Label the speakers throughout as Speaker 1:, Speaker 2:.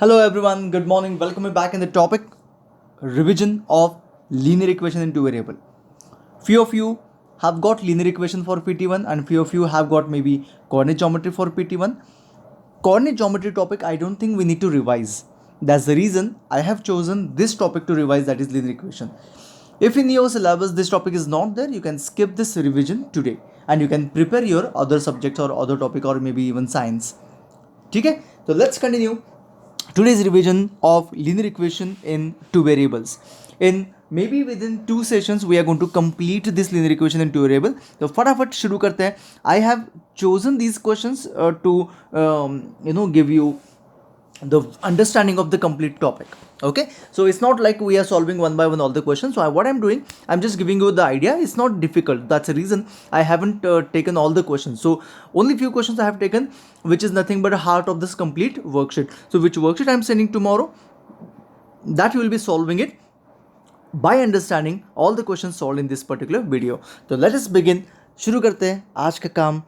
Speaker 1: Hello everyone, good morning. Welcome back in the topic revision of linear equation in two variable. Few of you have got linear equation for PT1 and few of you have got maybe coordinate geometry for PT1. Coordinate geometry topic I don't think we need to revise. That's the reason I have chosen this topic to revise, that is linear equation. If in your syllabus this topic is not there, you can skip this revision today and you can prepare your other subjects or other topic or maybe even science. Okay, so let's continue today's revision of linear equation in two variables. In maybe within two sessions we are going to complete this linear equation in two variable. तो फटाफट शुरू करते हैं. I have chosen these questions to give you the understanding of the complete topic. Okay, so it's not like we are solving one by one all the questions. So what I'm doing, I'm just giving you the idea. It's not difficult. That's the reason I haven't taken all the questions. So only few questions I have taken, which is nothing but a heart of this complete worksheet. So which worksheet I'm sending tomorrow, that you will be solving it by understanding all the questions solved in this particular video. So let us begin. शुरू करते हैं. आज का काम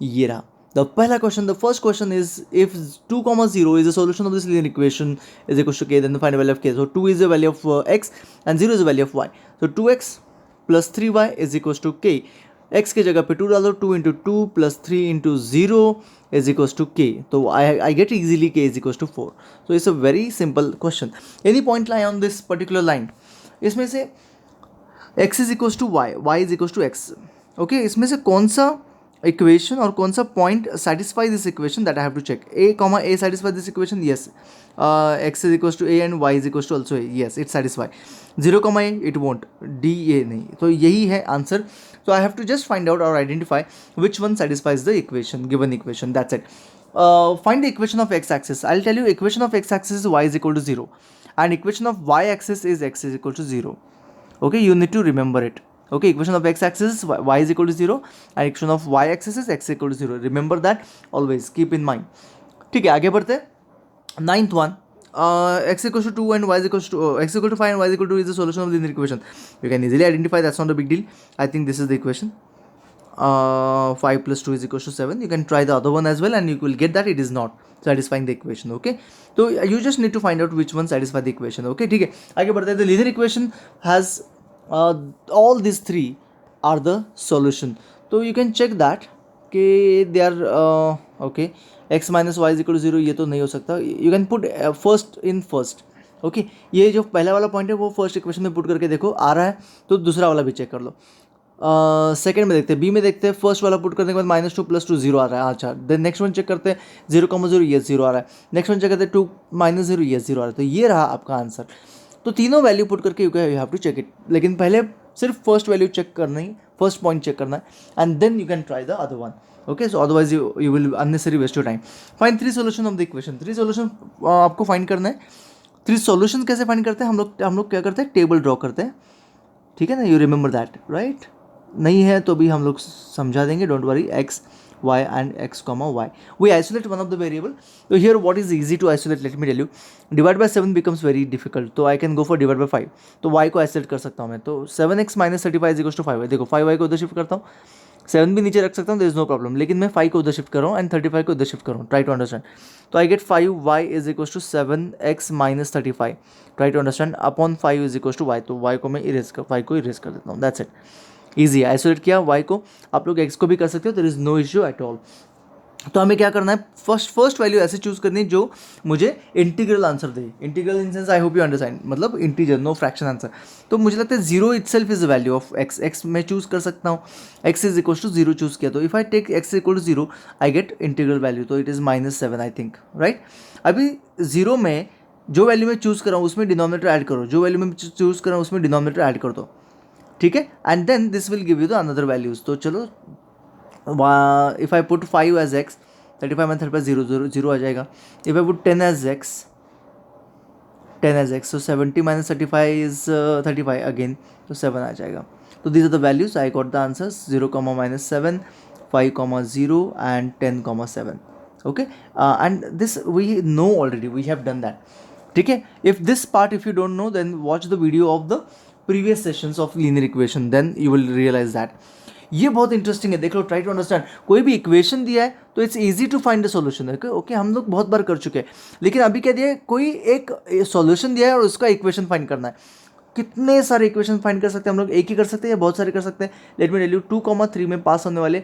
Speaker 1: ये रहा. The first question is, if 2 comma 0 is the solution of this linear equation is equal to k, then find the value of k. So 2 is the value of x and 0 is the value of y. So 2x plus 3y is equals to k. x की जगह पे 2 डालो, 2 into 2 plus 3 into 0 is equals to k. So I get easily k is equals to 4. So it's a very simple question. Any point lie on this particular line. इसमें से x is equals to y, y is equals to x. Okay, इसमें से कौन सा equation और कौन सा point satisfy this equation, that I have to check. A comma a satisfy this equation, yes. X is equals to a and y is equals to also a, yes, it satisfy. 0 comma a it won't, d a नहीं. तो यही है answer. So I have to just find out or identify which one satisfies the equation, given equation. That's it. Find the equation of x-axis. I'll tell you, equation of x-axis is y is equal to 0 and equation of y-axis is x is equal to 0. Okay, you need to remember it. Okay, equation of x-axis is y is equal to 0 and equation of y-axis is x equal to 0. Remember that, always keep in mind. ठीक है, आगे बढ़ते हैं. Ninth one, x equals to 2 and y is equals to x equal to 5 and y is equal to 2 is the solution of the linear equation. You can easily identify, that's not a big deal. I think this is the equation. 5 plus 2 is equals to 7. You can try the other one as well and you will get that it is not satisfying the equation. Okay, so you just need to find out which one satisfy the equation. Okay, ठीक है, आगे बढ़ते हैं. The linear equation has all these three are the solution. So you can check that कि they are okay, x minus y is equal to 0, ये तो नहीं हो सकता. You can put first in first. Okay, ये जो पहला वाला पॉइंट है वो फर्स्ट इक्वेशन में पुट करके देखो, आ रहा है तो दूसरा वाला भी चेक कर लो. सेकेंड में देखते हैं, बी में देखते हैं, फर्स्ट वाला पुट करने के बाद -2 + 2 0 आ रहा है. अच्छा, देन नेक्स्ट वन चेक करते हैं, 0, 0 0 आ रहा है. नेक्स्ट वन चेक करते हैं 2 - 0 0 आ रहा है. तो ये रहा आपका आंसर. तो तीनों वैल्यू पुट करके you have to check it. लेकिन पहले सिर्फ फर्स्ट वैल्यू चेक करना ही, फर्स्ट पॉइंट चेक करना है and then you can try the other one. Okay, so otherwise you will unnecessary waste your time. Find 3 solution of the equation. 3 solution आपको find करना है. 3 solution कैसे find करते हैं हम लोग क्या करते हैं, टेबल ड्रॉ करते हैं. ठीक है ना, यू रिमेंबर दैट, राइट? नहीं है तो भी हम लोग समझा देंगे, don't worry. x y and x comma y, we isolate one of the variable. So here what is easy to isolate, let me tell you. Divide by 7 becomes very difficult, तो I can go for divide by 5. तो y को isolate कर सकता हूँ मैं. तो 7x minus 35 is equals to 5y. देखो 5y को उधर शिफ्ट करता हूँ, 7 भी नीचे रख सकता हूँ, there is no problem. लेकिन मैं 5 को उधर शिफ्ट कर रहा हूँ एंड 35 को उधर शिफ्ट कर रहा हूँ. Try to understand. तो I get 5y is equals to 7x minus 35. Try to understand. Upon 5 is equals to y. तो y को मैं y को इरेज कर देता हूँ. That's it. ईजी, आइसोलेट किया y को. आप लोग x को भी कर सकते हो, there is no issue at all. तो हमें क्या करना है, फर्स्ट वैल्यू ऐसे चूज करनी है जो मुझे इंटीग्रल आंसर दे. Integral in sense I hope you understand, मतलब इंटीजर, नो फ्रैक्शन आंसर. तो मुझे लगता है 0 itself is the value of x. x मैं चूज कर सकता हूँ, x is equal to 0 choose किया. तो if I take x equal to 0 I get integral value. तो it is -7 I think, right? अभी 0 में जो वैल्यू मैं चूज कर रहा हूँ उसमें डिनोमिनेटर ऐड करो, जो वैल्यू मैं चूज कर रहा हूँ उसमें डिनोमिनेटर ऐड कर दो. ठीक है, and then this will give you the another values. तो चलो, if I put 5 as x, 35 में 35 0 आ जाएगा. If I put 10 as x, so 70 minus 35 is 35 again, तो 7 आ जाएगा. तो these are the values. I got the answers 0, -7, 5, 0 and 10, 7. Okay, and this we know already, we have done that. ठीक है, if this part if you don't know, then watch the video of the previous sessions of linear equation, then you will realize that. ये बहुत interesting है, देख लो, try to understand. कोई भी equation दिया है तो it's easy to find the solution. Okay, हम लोग बहुत बार कर चुके हैं, लेकिन अभी क्या दिया है, कोई एक सॉल्यूशन दिया है और उसका इक्वेशन फाइंड करना है। कितने सारे इक्वेशन फाइंड कर सकते हैं हम लोग, एक ही कर सकते हैं या बहुत सारे कर सकते हैं। लेट मी टेल यू, 2,3 में पास होने वाले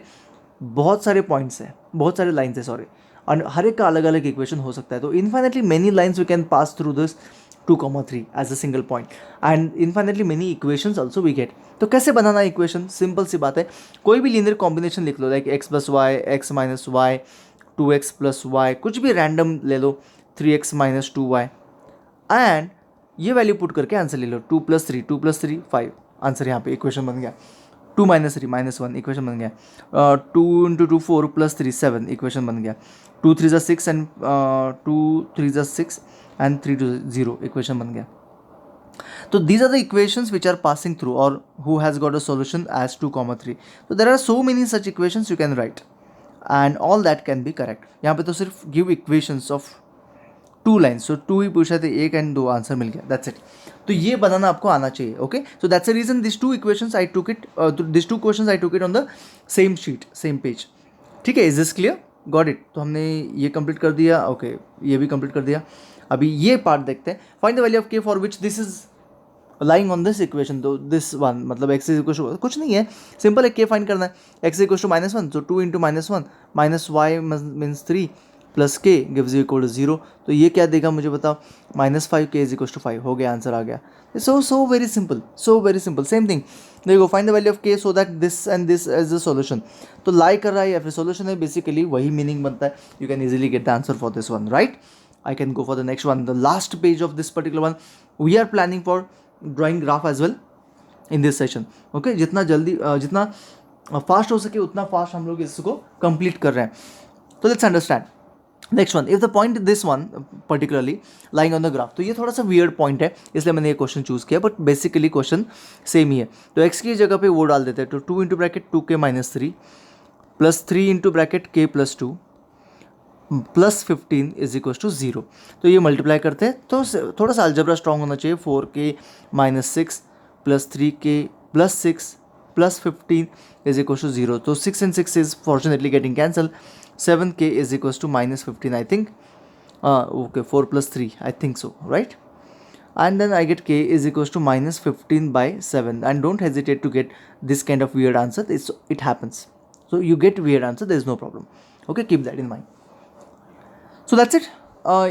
Speaker 1: बहुत सारे पॉइंट्स हैं, बहुत सारे लाइन्स है, सॉरी, और हर एक का अलग अलग इक्वेशन हो सकता है। तो infinitely many lines we can pass through this 2,3 as a single point, and infinitely many equations also we get. तो कैसे बनाना इक्वेशन, सिंपल सी बात है, कोई भी लीनियर कॉम्बिनेशन लिख लो, like x plus y, x minus y, 2x plus y, कुछ भी रैंडम ले लो, 3x माइनस 2y, एंड ये वैल्यू पुट करके आंसर ले लो, 2 + 3 5, आंसर यहाँ पे इक्वेशन बन गया। 2 - 3 -1 इक्वेशन बन गया। 2 × 2 4 + 3 7 इक्वेशन बन गया। 2 3 = 6 एंड 2 3 = 6 एंड 3 2 0 इक्वेशन बन गया। तो these are the equations which are passing through or who has got a solution as 2,3. So there are so many such equations you can write and all that can be correct. यहाँ पे तो सिर्फ give equations of 2 lines, so 2 ही पूछा थे, एक and 2 answer मिल गया, that's it. तो ये बनाना आपको आना चाहिए, okay? So that's the reason these two equations I took it, these two questions I took it on the same sheet, same page. ठीक है, is this clear? Got it? तो हमने ये कंप्लीट कर दिया, ओके, ये भी कंप्लीट कर दिया। अभी ये पार्ट देखते हैं, find the value of k for which this is lying on this equation. तो दिस वन मतलब x इज इक्वल टू, कुछ नहीं है, सिंपल है, k फाइंड करना है। x इक्वल टू -1, तो 2 × -1 minus y means 3 plus k gives you equal to 0। तो ये क्या देगा मुझे बताओ, -5 k इज इक्वल टू 5, हो गया, आंसर आ गया। So very simple, so very simple, same thing. देखो, find the value of k so that this and this as the solution. तो लाई कर रहा है या फिर सॉल्यूशन है, बेसिकली वही मीनिंग बनता है। You can easily get the answer for this one, right? I can go for the next one, the last page of this particular one. We are planning for drawing graph as well in this session. Okay, जितना जल्दी जितना fast हो सके उतना fast हम लोग इसको complete कर रहे हैं। तो let's understand next one. If the point this one particularly lying on the graph, तो ये थोड़ा सा वियर्ड पॉइंट है, इसलिए मैंने ये क्वेश्चन चूज किया, बट बेसिकली क्वेश्चन सेम ही है। तो एक्स की जगह पे वो डाल देते हैं, तो 2 × bracket 2k - 3 plus 3 × bracket k + 2 plus 15 is equal to 0। तो ये मल्टीप्लाई करते हैं, तो थोड़ा सा अलजबरा स्ट्रॉन्ग होना चाहिए। 4k - 6 plus 3k + 6 plus 15 is equal to 0। तो 6 and 6 is fortunately getting cancel. 7k is equal to -15 I think, okay, 4 + 3 I think so, right? And then I get k is equals to -15/7, and don't hesitate to get this kind of weird answer. It happens. So you get weird answer, there is no problem. Okay, keep that in mind. So that's it,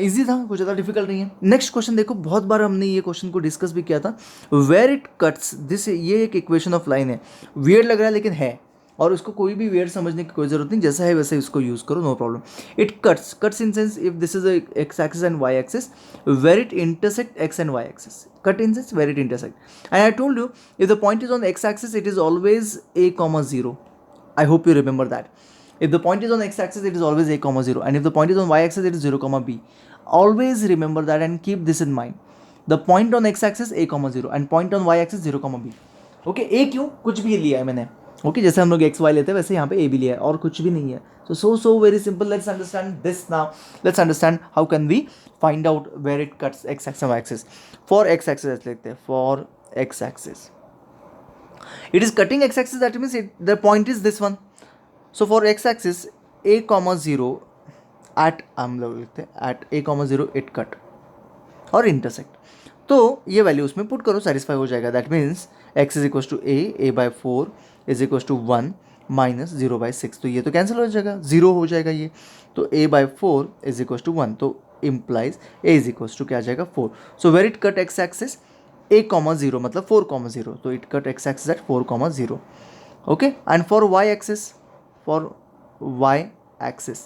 Speaker 1: easy था, कुछ ज़्यादा difficult नहीं है। Next question देखो, बहुत बार हमने ये question को डिस्कस भी किया था। वेयर इट कट्स दिस, ये एक इक्वेशन ऑफ लाइन है, वियर्ड लग रहा है लेकिन है, और उसको कोई भी वियर्ड समझने की कोई ज़रूरत नहीं, जैसा है वैसे इसको यूज़ करो, no problem. It cuts in sense if this is x axis and y axis, where it intersect x and y axis, cut in sense where it intersect. And I told you if the point is on x axis it is always a, 0. I hope you remember that. If the point is on x-axis, it is always a, 0, and if the point is on y-axis, it is 0, b. Always remember that and keep this in mind. The point on x-axis a, 0, and point on y-axis 0, b. Okay, a क्यों, कुछ भी लिया है मैंने। Okay, जैसे हम लोग x y लेते हैं वैसे यहाँ पे a भी लिया है, और कुछ भी नहीं है। So very simple. Let's understand this now. Let's understand how can we find out where it cuts x-axis and y-axis. For x-axis लेते हैं, for x-axis. It is cutting x-axis, that means the point is this one. So for x-axis a, 0 at, हम लोग लिखते हैं at a, 0 it cut और intersect। तो ये value उसमें पुट करो, सेटिस्फाई हो जाएगा। That means x is equal to a/4 is equal to 1 - 0/6। तो ये तो कैंसिल हो जाएगा, 0 हो जाएगा ये। तो a/4 इज इक्वल टू 1, तो implies a is equal to क्या आ जाएगा, 4। So where it cut x axis a, 0 मतलब 4, 0, तो it cut x axis at 4, 0। Okay, and for y axis, for y axis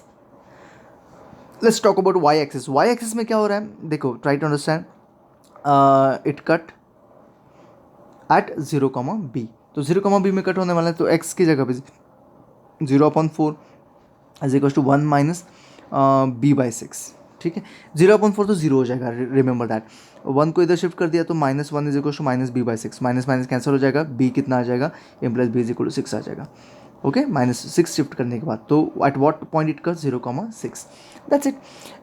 Speaker 1: let's talk about y axis. y axis में क्या हो रहा है, देखो, try to understand. It cut at 0, b। तो 0, b में कट होने वाला है, तो x की जगह पे 0/4 इज इक्वल टू 1 - b/6। ठीक है, 0/4 तो 0 हो जाएगा, रिमेंबर दैट। 1 को इधर शिफ्ट कर दिया तो -1 is equal to -b/6, minus cancel हो जाएगा, b कितना आ जाएगा, a + b is equal to 6 आ जाएगा। ओके, -6 शिफ्ट करने के बाद, तो at what point it cut, 0, 6। That's it.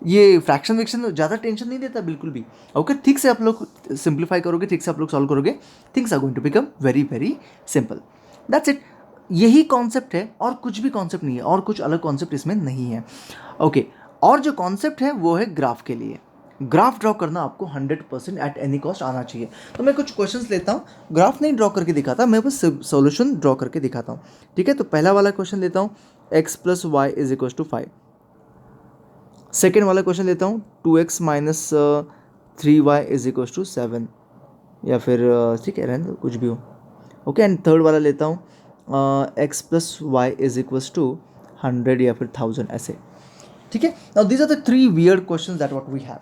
Speaker 1: ये फ्रैक्शन वेक्शन ज़्यादा टेंशन नहीं देता बिल्कुल भी। ओके, ठीक से आप लोग सिंप्लीफाई करोगे, ठीक से आप लोग सॉल्व करोगे, things are going to become very very simple. That's it. यही कॉन्सेप्ट है और कुछ भी कॉन्सेप्ट नहीं है, और कुछ अलग कॉन्सेप्ट इसमें नहीं है। ओके, और जो कॉन्सेप्ट है वो है ग्राफ के लिए। ग्राफ ड्रॉ करना आपको 100% एट एनी कॉस्ट आना चाहिए। तो मैं कुछ क्वेश्चंस लेता हूँ, ग्राफ नहीं ड्रॉ करके दिखाता, मैं बस सॉल्यूशन ड्रॉ करके दिखाता हूँ। ठीक है, तो पहला वाला क्वेश्चन लेता हूँ, x + y = 5। सेकेंड वाला क्वेश्चन लेता हूँ, 2x - 3y = 7, या फिर ठीक है रहने दो, कुछ भी हो। ओके, एंड थर्ड वाला लेता हूँ, x + y = 100 या फिर 1000 ऐसे। ठीक है, now these are the 3 weird questions that what we have.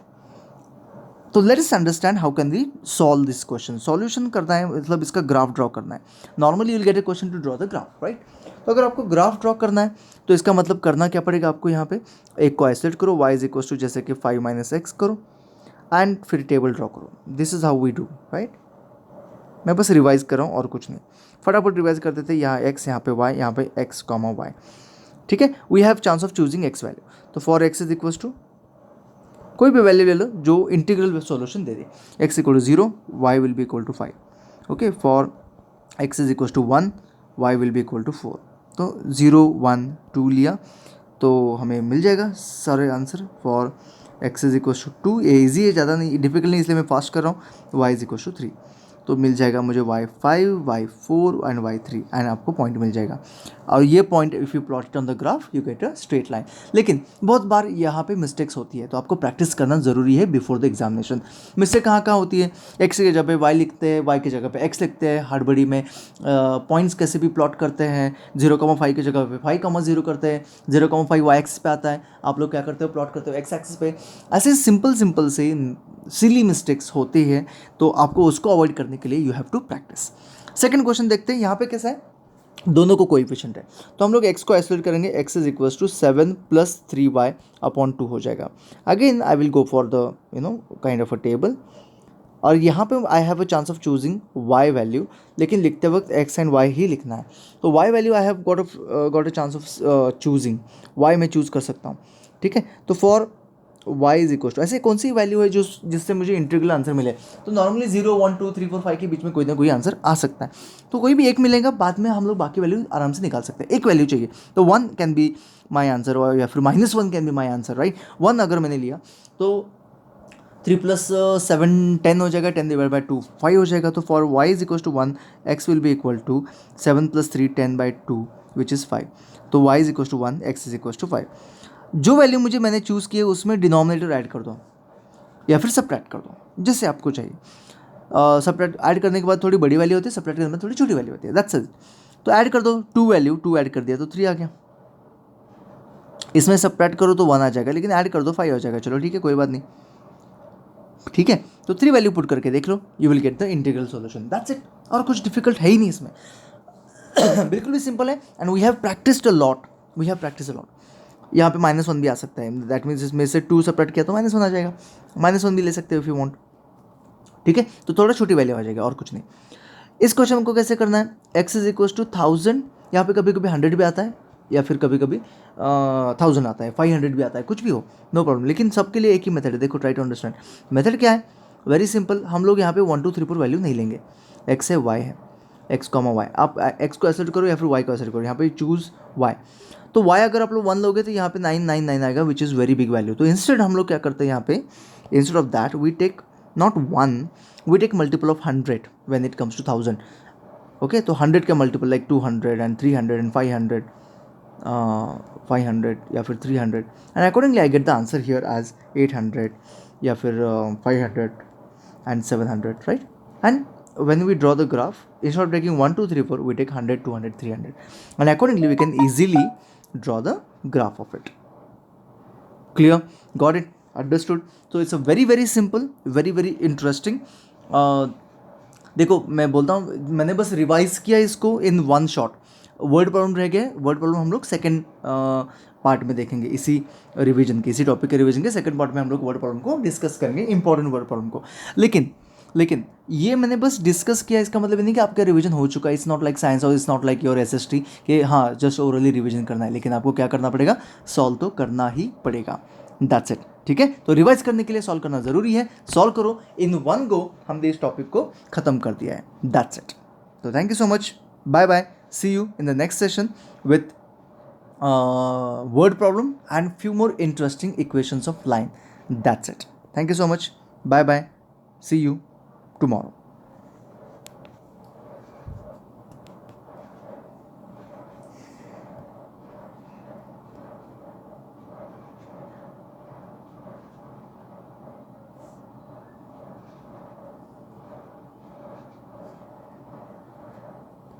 Speaker 1: तो let us understand how can we solve this question. Solution करना है मतलब इसका ग्राफ ड्रॉ करना है। Normally you will get a question to draw the graph, right. तो अगर आपको ग्राफ ड्रॉ करना है तो इसका मतलब करना क्या पड़ेगा आपको, यहाँ पे एक को आइसोलेट करो, y = जैसे कि 5 - x करो, एंड फिर टेबल ड्रॉ करो। This is how we do, right. मैं बस रिवाइज कर रहा हूँ और कुछ नहीं, फटाफट रिवाइज कर देते। यहाँ x, यहाँ पे y, यहाँ पे x, y। ठीक है, we have chance of choosing x value. तो फॉर x = कोई भी वैल्यू ले लो जो इंटीग्रल सॉल्यूशन दे दे। x = 0, y will be equal to 5। Okay, for x = 1, y will be equal to 4। तो 0, 1, 2 लिया तो हमें मिल जाएगा सारे आंसर। फॉर x = 2, ये ईजी है, ज़्यादा नहीं डिफिकल्ट नहीं, इसलिए मैं फास्ट कर रहा हूँ। y = 3, तो मिल जाएगा मुझे y5, y4 and y3, and आपको पॉइंट मिल जाएगा। और ये point if you plot it on the graph you get a straight line. लेकिन बहुत बार यहाँ पे मिस्टेक्स होती है, तो आपको प्रैक्टिस करना ज़रूरी है बिफोर द एग्जामिनेशन। मिस्टेक कहाँ कहाँ होती है, x की जगह पे y लिखते हैं, y की जगह पे x लिखते हैं, हड़बड़ी में पॉइंट्स कैसे भी प्लॉट करते हैं, 0,5 की जगह पे 5,0 करते हैं, 0,5 वाई एक्सिस पे आता है, आप लोग क्या करते हो प्लॉट करते हो x एक्सिस पे। ऐसे सिंपल से सिली मिस्टेक्स होती है, तो आपको उसको अवॉइड करने के लिए you have to practice. Second question देखते हैं, यहाँ पे कैसा है, दोनों को कोएफिशिएंट है, तो हम लोग x को आइसोलेट करेंगे, x = 7 + 3y/2 हो जाएगा। Again I will go for the kind of a table, और यहाँ पे I have a chance of choosing y value, लेकिन लिखते वक्त x एंड y ही लिखना है। तो y value I have got a chance of choosing, y मैं चूज़ कर सकता हूँ। ठीक है, तो फॉर y = ऐसे कौन सी वैल्यू है जो जिससे मुझे इंटीग्रल आंसर मिले। तो नॉर्मली 0, 1, 2, 3, 4, 5 के बीच में कोई ना कोई आंसर आ सकता है, तो कोई भी एक मिलेगा, बाद में हम लोग बाकी वैल्यू आराम से निकाल सकते हैं। एक वैल्यू चाहिए, तो 1 कैन बी माई आंसर, और या फिर -1 can be my answer, right. 1 अगर मैंने लिया तो 3 + 7 10 हो जाएगा, 10/2 5 हो जाएगा। तो for y = 1, x will be equal to 7 + 3 10/2 which is 5। तो y = 1, x = 5। जो वैल्यू मुझे मैंने चूज़ की है उसमें डिनोमिनेटर ऐड कर दो या फिर सब्ट्रैक्ट कर दो, जैसे आपको चाहिए। सब्ट्रैक्ट ऐड करने के बाद थोड़ी बड़ी वैल्यू होती है, सब्ट्रैक्ट करने में थोड़ी छोटी वैल्यू होती है, दैट्स इट। तो ऐड कर दो 2 वैल्यू, 2 ऐड कर दिया तो 3 आ गया। इसमें सब्ट्रैक्ट करो तो 1 आ जाएगा, लेकिन ऐड कर दो 5 हो जाएगा। चलो ठीक है, कोई बात नहीं। ठीक है, तो 3 वैल्यू पुट करके देख लो, you will get the integral solution, that's it. और कुछ डिफिकल्ट है ही नहीं इसमें बिल्कुल भी सिंपल है, and we have practised a lot, यहाँ पे -1 भी आ सकता है, दैट मीन्स इसमें से 2 सब्ट्रैक्ट किया तो -1 आ जाएगा, -1 भी ले सकते हो इफ़ यू वांट। ठीक है, तो थोड़ा छोटी वैल्यू आ जाएगा और कुछ नहीं। इस क्वेश्चन को कैसे करना है, x = 1000, यहाँ पे कभी कभी 100 भी आता है, या फिर कभी कभी 1000 आता है, 500 भी आता है, कुछ भी हो, नो प्रॉब्लम। लेकिन सबके लिए एक ही मेथड है, देखो ट्राई टू अंडरस्टैंड। मेथड क्या है, वेरी सिंपल। हम लोग यहाँ पे 1, 2, 3, 4 वैल्यू नहीं लेंगे, x है, y है, x, y। आप x को एसेट करो या फिर y को एसेट करो, यहाँ पे चूज़ y। तो y अगर आप लोग 1 लोगे तो यहाँ पे 999 आएगा, which is very big value. तो इंस्टेड हम लोग क्या करते हैं यहाँ पे, instead of that we take not 1, we take multiple of 100 when it comes to 1000। Okay, तो 100 का मल्टीपल लाइक 200 एंड 300 एंड 500, 500 या फिर 300, and accordingly I get the answer here as 800 या फिर 500 and 700, right. And when we draw the graph, instead of taking 1, 2, 3, 4, we take 100, 200, 300, and accordingly we can easily draw the graph of it. Clear? Got it? Understood? So it's a very simple, very interesting. देखो मैं बोलता हूँ, मैंने बस revise किया इसको in one shot. Word problem रह गया, वर्ड प्रॉब्लम हम लोग सेकंड पार्ट में देखेंगे, इसी रिवीजन के, इसी टॉपिक के रिवीजन के सेकंड पार्ट में हम लोग वर्ड प्रॉब्लम को डिस्कस करेंगे, इंपॉर्टेंट वर्ड प्रॉब्लम को। लेकिन ये मैंने बस डिस्कस किया, इसका मतलब नहीं कि आपका रिवीजन हो चुका है। इट्स नॉट लाइक साइंस और it's not like your SST कि हाँ जस्ट ओरली रिवीजन करना है, लेकिन आपको क्या करना पड़ेगा, सॉल्व तो करना ही पड़ेगा, दैट्स इट। ठीक है, तो रिवाइज करने के लिए सॉल्व करना जरूरी है, सॉल्व करो, इन वन गो हमने इस टॉपिक को खत्म कर दिया है, दैट्स इट। तो thank you so much, bye bye, See you in the next session with word problem and few more interesting equations of line. That's it. Thank you so much. Bye bye. See you tomorrow.